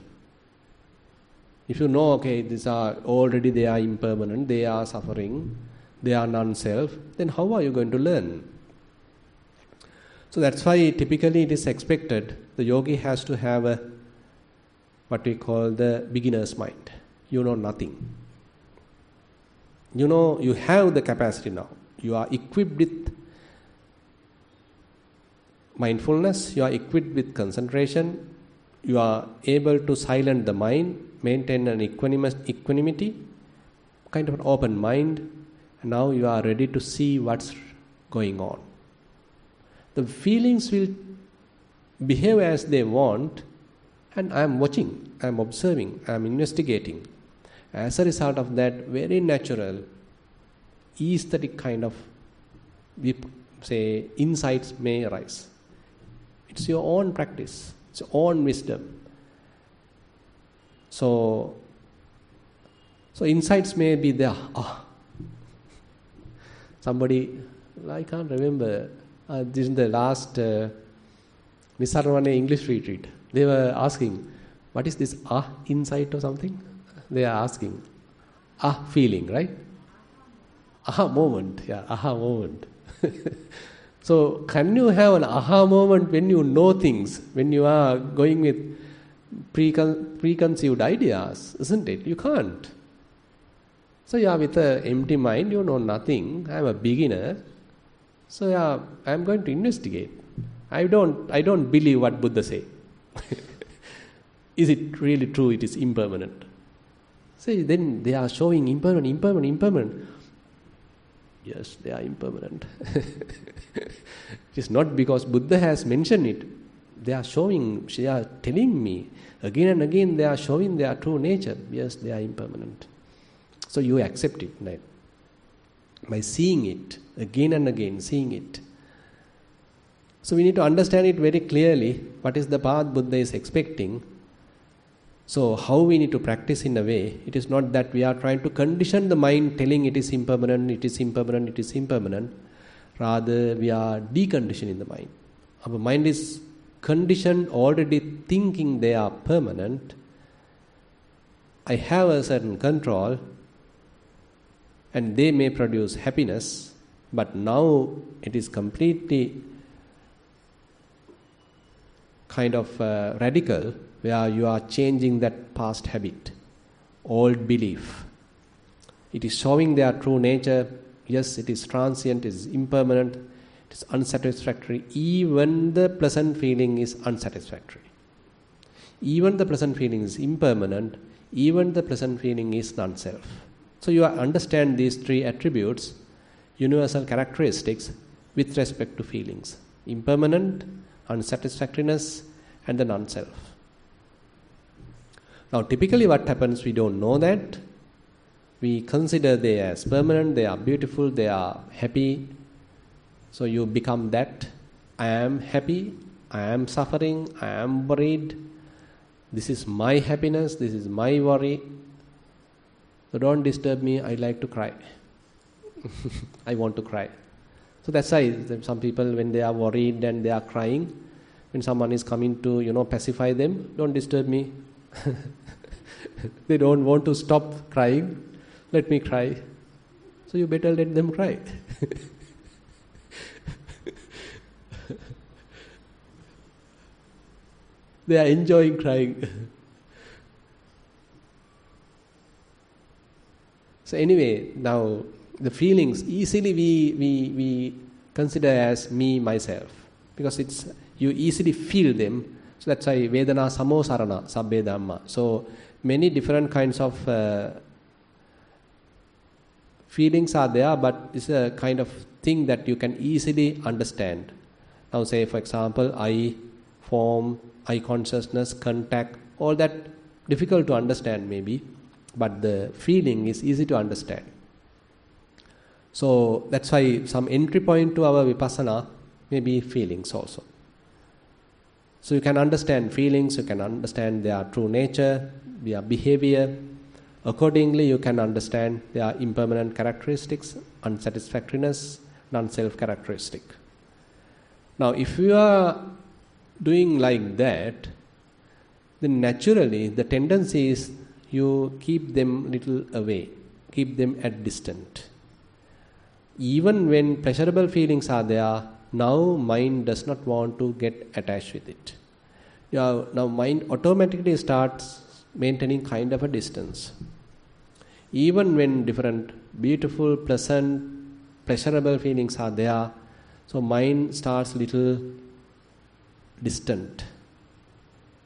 if you know, okay, they are impermanent, they are suffering, they are non-self, then how are you going to learn? So that's why typically it is expected the yogi has to have what we call the beginner's mind. You know nothing. You know you have the capacity now. You are equipped with mindfulness, you are equipped with concentration, you are able to silence the mind, maintain an equanimity, kind of an open mind, and now you are ready to see what's going on. The feelings will behave as they want, and I am watching, I am observing, I am investigating. As a result of that, very natural, aesthetic kind of, we say, insights may arise. It's your own practice, it's your own wisdom. So insights may be there. Somebody, I can't remember, this is the last Nissarana English retreat. They were asking, what is this insight or something? They are asking. Feeling, right? Moment. Yeah, moment. So can you have an moment when you know things, when you are going with preconceived ideas, isn't it? You can't. So yeah, with an empty mind, you know nothing. I'm a beginner. So yeah, I'm going to investigate. I don't believe what Buddha say. Is it really true? It is impermanent. See, then they are showing impermanent. Yes, they are impermanent. It is not because Buddha has mentioned it. They are telling me again and again, they are showing their true nature. Yes, they are impermanent. So you accept it, right? By seeing it again and again, seeing it. So we need to understand it very clearly. What is the path Buddha is expecting? So how we need to practice in a way, it is not that we are trying to condition the mind telling it is impermanent, it is impermanent, it is impermanent. Rather, we are deconditioning the mind. Our mind is conditioned already thinking they are permanent. I have a certain control and they may produce happiness, but now it is completely kind of radical, where you are changing that past habit, old belief. It is showing their true nature. Yes, it is transient, it is impermanent, it is unsatisfactory. Even the pleasant feeling is unsatisfactory. Even the pleasant feeling is impermanent. Even the pleasant feeling is non-self. So you understand these three attributes, universal characteristics with respect to feelings. Impermanent, unsatisfactoriness, and the non-self. Now typically what happens, we don't know that. We consider they as permanent, they are beautiful, they are happy. So you become that. I am happy, I am suffering, I am worried. This is my happiness, this is my worry. So don't disturb me, I like to cry. I want to cry. So that's why some people, when they are worried and they are crying, when someone is coming to, pacify them, don't disturb me. They don't want to stop crying. Let me cry. So you better let them cry. They are enjoying crying. So anyway, now the feelings easily we consider as me, myself, because you easily feel them. So that's why Vedana Samosarana, Sabbe Dhamma. So many different kinds of feelings are there, but it's a kind of thing that you can easily understand. Now say for example, eye, form, eye consciousness, contact, all that difficult to understand maybe, but the feeling is easy to understand. So that's why some entry point to our Vipassana may be feelings also. So you can understand feelings, you can understand their true nature, their behavior. Accordingly, you can understand their impermanent characteristics, unsatisfactoriness, non-self characteristic. Now, if you are doing like that, then naturally the tendency is you keep them little away, keep them at distance. Even when pleasurable feelings are there, now mind does not want to get attached with it. Now mind automatically starts maintaining kind of a distance. Even when different beautiful, pleasant, pleasurable feelings are there, so mind starts little distant.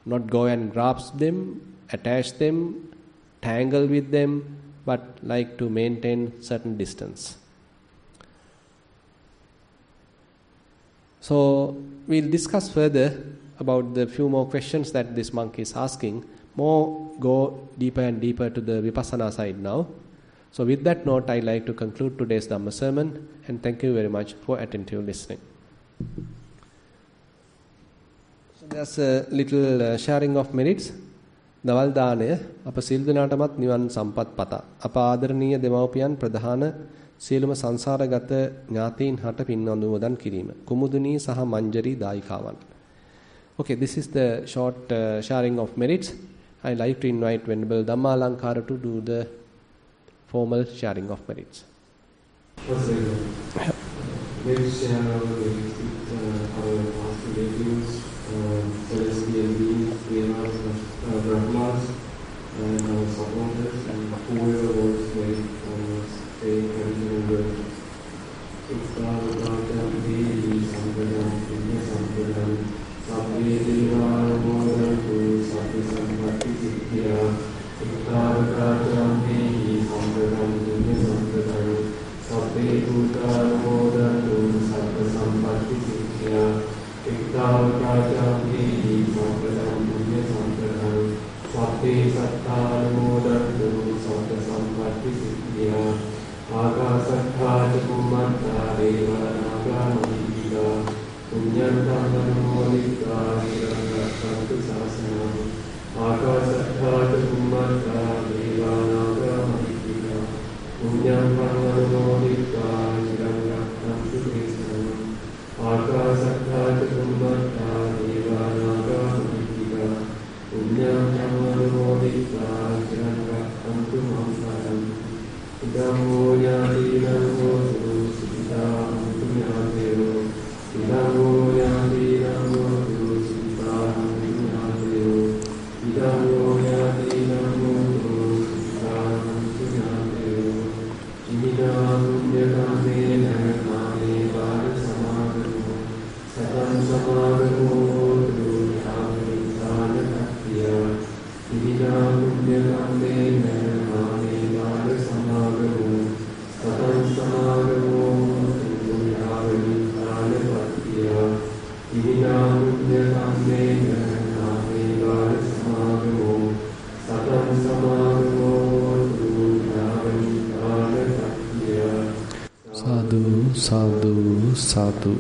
Not go and grasp them, attach them, tangle with them, but like to maintain certain distance. So we'll discuss further about the few more questions that this monk is asking. More go deeper and deeper to the Vipassana side now. So with that note, I'd like to conclude today's Dhamma sermon, and thank you very much for attentive listening. So there's a little sharing of merits. දවල් දාණය අප සිල් දනාටමත් නිවන් සම්පත් පතා. අප ආදරණීය දෙමව්පියන් ප්‍රධාන සියලුම සංසාරගත ඥාතීන් හට පින් අනුමෝදන් කිරීම. කුමුදුනී සහ මංජරි දායිකාවන්. Okay, this is the short sharing of merits. I like to invite Venerable Dhammalankara to do the formal sharing of merits. Let's share our merits with our past relatives, celestial beings, devas, brahmas, and our supporters, and whoever was saying traditional words. Ikkavatājam dīvi sampradam, punya sampradam, sabbe devānamodantu, sabbe sampatti siddhya. Ikkavatājam dīvi sampradam, punya sampradam, sabbe bhūtānamodantu, sabbe sampatti siddhya. Ikkavatājam dīvi sampradam, punya sampradam, sabbe sattānamodantu, sabbe sampatti siddhya. Ākāsattha ca Bhummattā Devānāgā Mahīgā Puññaṃ Anumodittā Ciram Rakkhantu Sāsanam. Ākāsattha ca Bhummattā Devānāgā Mahīgā Puññaṃ Anumodittā Ciram Rakkhantu Sāsanam. Ākāsattha ca Bhummattā Devānāgā Mahīgā Puññaṃ Anumodittā Ciram Rakkhantu Sāsanam. Idammo yāti namo sutta Thero. Idammo yāti namo sutta Thero. Idammo yāti namo sutta Thero. Imina puññakamena māne vāra samāgamo. Satam samāgamo dhūyāvritāna kattiya. Imina puññakamena māne vāra samāgamo. Satam samāgamo dhūyāvritāna kattiya. Imina puññakamena māne vāra samāgamo. Satam samāgamo dhūyāvritāna kattiya. Sadhu, sadhu, sadhu.